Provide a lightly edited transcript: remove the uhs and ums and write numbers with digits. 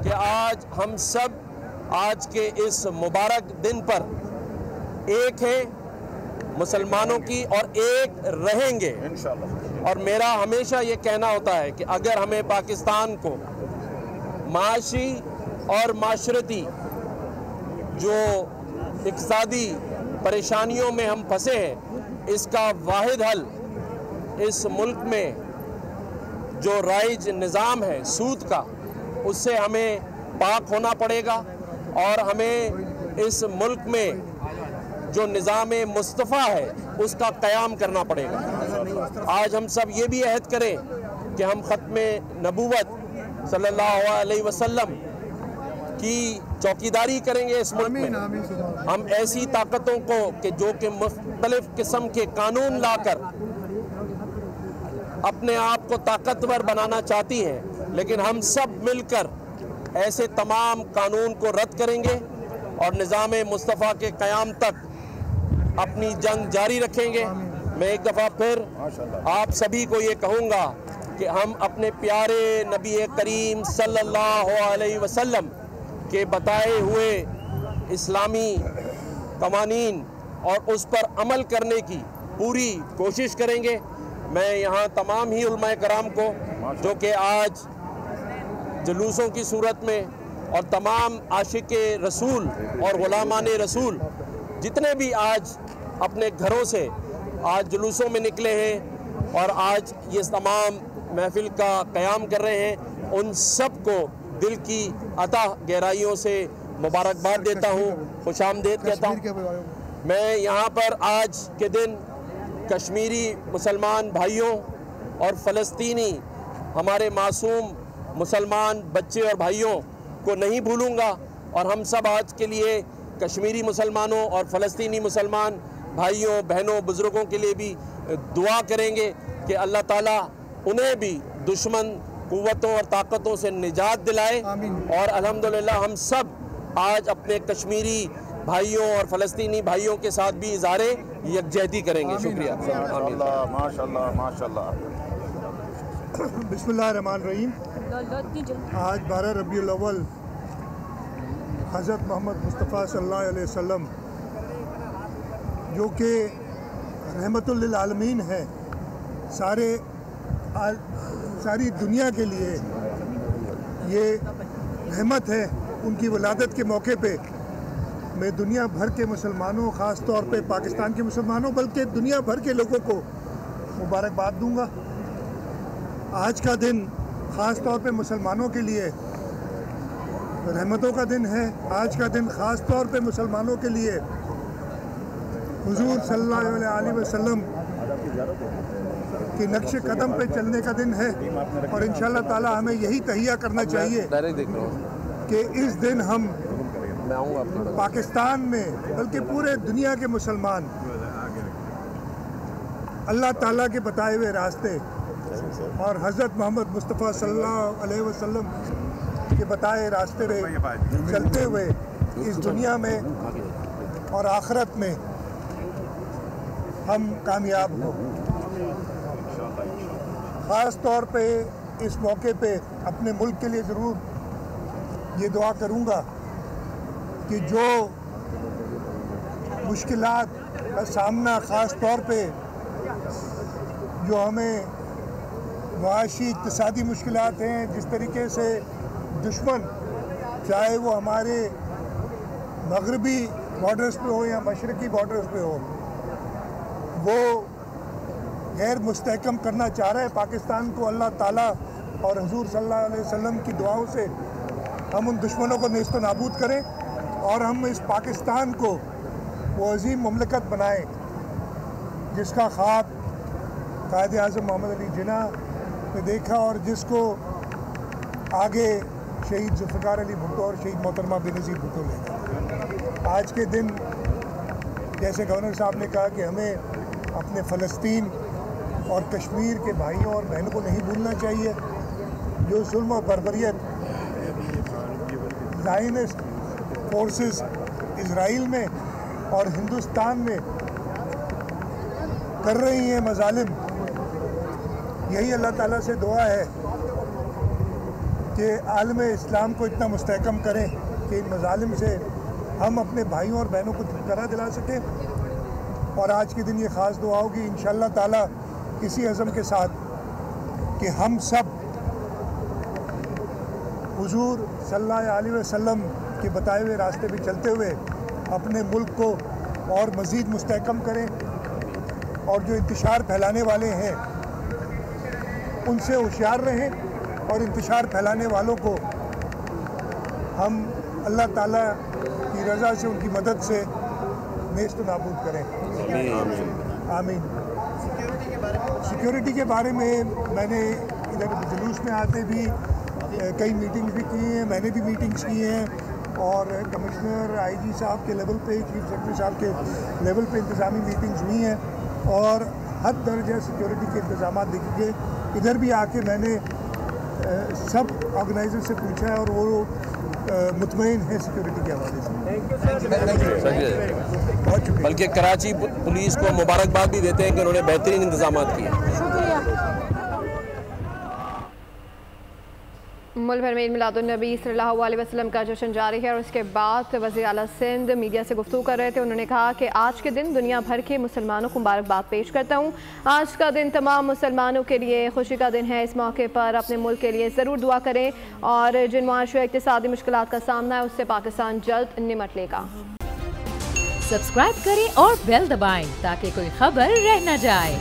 کہ آج ہم سب آج کے اس مبارک دن پر ایک ہیں مسلمانوں کی اور ایک رہیں گے انشاءاللہ۔ اور میرا ہمیشہ یہ کہنا ہوتا ہے کہ اگر ہمیں پاکستان کو معاشی اور معاشرتی جو اقتصادی پریشانیوں میں ہم پھنسے ہیں، اس کا واحد حل اس ملک میں جو رائج نظام ہے سود کا، اس سے ہمیں پاک ہونا پڑے گا، اور ہمیں اس ملک میں جو نظام مصطفیٰ ہے اس کا قیام کرنا پڑے گا۔ آج ہم سب یہ بھی عہد کریں کہ ہم ختم نبوت صلی اللہ علیہ وسلم کی چوکیداری کریں گے اس ملک میں۔ ہم ایسی طاقتوں کو کہ جو کہ مختلف قسم کے قانون لا کر اپنے آپ کو طاقتور بنانا چاہتی ہیں، لیکن ہم سب مل کر ایسے تمام قانون کو رد کریں گے اور نظام مصطفیٰ کے قیام تک اپنی جنگ جاری رکھیں گے۔ میں ایک دفعہ پھر آپ سبھی کو یہ کہوں گا کہ ہم اپنے پیارے نبی کریم صلی اللہ علیہ وسلم کے بتائے ہوئے اسلامی قوانین اور اس پر عمل کرنے کی پوری کوشش کریں گے۔ میں یہاں تمام ہی علماء کرام کو جو کہ آج جلوسوں کی صورت میں اور تمام عاشق رسول اور غلامان رسول جتنے بھی آج اپنے گھروں سے آج جلوسوں میں نکلے ہیں اور آج یہ تمام محفل کا قیام کر رہے ہیں، ان سب کو دل کی عطا گہرائیوں سے مبارکباد دیتا ہوں، خوش آمدید کہتا ہوں۔ میں یہاں پر آج کے دن کشمیری مسلمان بھائیوں اور فلسطینی ہمارے معصوم مسلمان بچے اور بھائیوں کو نہیں بھولوں گا، اور ہم سب آج کے لیے کشمیری مسلمانوں اور فلسطینی مسلمان بھائیوں بہنوں بزرگوں کے لیے بھی دعا کریں گے کہ اللہ تعالیٰ انہیں بھی دشمن قوتوں اور طاقتوں سے نجات دلائے، اور الحمدللہ ہم سب آج اپنے کشمیری بھائیوں اور فلسطینی بھائیوں کے ساتھ بھی اظہار یکجہتی کریں گے۔ شکریہ۔ ماشاءاللہ ماشاءاللہ۔ بسم اللہ الرحمن الرحیم۔ آج 12 ربیع الاول حضرت محمد مصطفیٰ صلی اللہ علیہ وسلم جو کہ رحمت للعالمین ہے، ساری دنیا کے لیے یہ رحمت ہے، ان کی ولادت کے موقع پہ میں دنیا بھر کے مسلمانوں، خاص طور پہ پاکستان کے مسلمانوں بلکہ دنیا بھر کے لوگوں کو مبارکباد دوں گا۔ آج کا دن خاص طور پہ مسلمانوں کے لیے رحمتوں کا دن ہے۔ آج کا دن خاص طور پہ مسلمانوں کے لیے حضور صلی اللہ علیہ وسلم کی نقش قدم پہ چلنے کا دن ہے، اور انشاءاللہ تعالی ہمیں یہی تہیہ کرنا چاہیے کہ اس دن ہم پاکستان میں بلکہ پورے دنیا کے مسلمان اللہ تعالیٰ کے بتائے ہوئے راستے اور حضرت محمد مصطفیٰ صلی اللہ علیہ وسلم کے بتائے راستے پہ چلتے ہوئے اس دنیا میں اور آخرت میں ہم کامیاب ہوں۔ خاص طور پہ اس موقع پہ اپنے ملک کے لیے ضرور یہ دعا کروں گا کہ جو مشکلات کا سامنا خاص طور پہ جو ہمیں معاشی اقتصادی مشکلات ہیں، جس طریقے سے دشمن چاہے وہ ہمارے مغربی بارڈرز پہ ہو یا مشرقی بارڈرز پہ ہو، وہ غیر مستحکم کرنا چاہ رہے ہیں پاکستان کو، اللہ تعالیٰ اور حضور صلی اللہ علیہ وسلم کی دعاؤں سے ہم ان دشمنوں کو نیست و نابود کریں اور ہم اس پاکستان کو وہ عظیم مملکت بنائیں جس کا خواب قائد اعظم محمد علی جناح نے دیکھا اور جس کو آگے شہید ذوالفقار علی بھٹو اور شہید محترمہ بینظیر بھٹو لے گئے۔ آج کے دن جیسے گورنر صاحب نے کہا کہ ہمیں اپنے فلسطین اور کشمیر کے بھائیوں اور بہنوں کو نہیں بھولنا چاہیے، جو ظلم و بربریت زائنسٹ فورسز اسرائیل میں اور ہندوستان میں کر رہی ہیں مظالم، یہی اللہ تعالیٰ سے دعا ہے کہ عالم اسلام کو اتنا مستحکم کریں کہ ان مظالم سے ہم اپنے بھائیوں اور بہنوں کو چھٹکارا دلا سکیں. اور آج کے دن یہ خاص دعا ہوگی انشاءاللہ تعالیٰ اسی عزم کے ساتھ کہ ہم سب حضور صلی اللہ علیہ وسلم کے بتائے ہوئے راستے پہ چلتے ہوئے اپنے ملک کو اور مزید مستحکم کریں، اور جو انتشار پھیلانے والے ہیں ان سے ہوشیار رہیں، اور انتشار پھیلانے والوں کو ہم اللہ تعالیٰ کی رضا سے ان کی مدد سے نیست و نابود کریں. آمین. سیکیورٹی کے بارے میں نے ادھر جلوس میں آتے بھی کئی میٹنگز بھی کی ہیں، میں نے بھی میٹنگز کی ہیں، اور کمشنر آئی جی صاحب کے لیول پہ، چیف سیکرٹری صاحب کے لیول پہ انتظامی میٹنگز ہوئی ہیں، اور حد درجہ سیکیورٹی کے انتظامات دیکھیں گے. ادھر بھی آ کے میں نے سب آرگنائزر سے پوچھا ہے اور وہ مطمئن ہے سیکیورٹی کے حوالے سے. بہت شکریہ. بلکہ کراچی پولیس کو مبارکباد بھی دیتے ہیں کہ انہوں نے بہترین انتظامات کیے. ملک بھر میں عید میلاد النبی صلی اللہ علیہ وسلم کا جشن جاری ہے، اور اس کے بعد وزیر اعلیٰ سندھ میڈیا سے گفتگو کر رہے تھے. انہوں نے کہا کہ آج کے دن دنیا بھر کے مسلمانوں کو مبارکباد پیش کرتا ہوں. آج کا دن تمام مسلمانوں کے لیے خوشی کا دن ہے. اس موقع پر اپنے ملک کے لیے ضرور دعا کریں، اور جن معاشی اقتصادی مشکلات کا سامنا ہے اس سے پاکستان جلد نمٹ لے گا. سبسکرائب کریں اور بیل دبائیں تاکہ کوئی خبر رہ نہ جائے.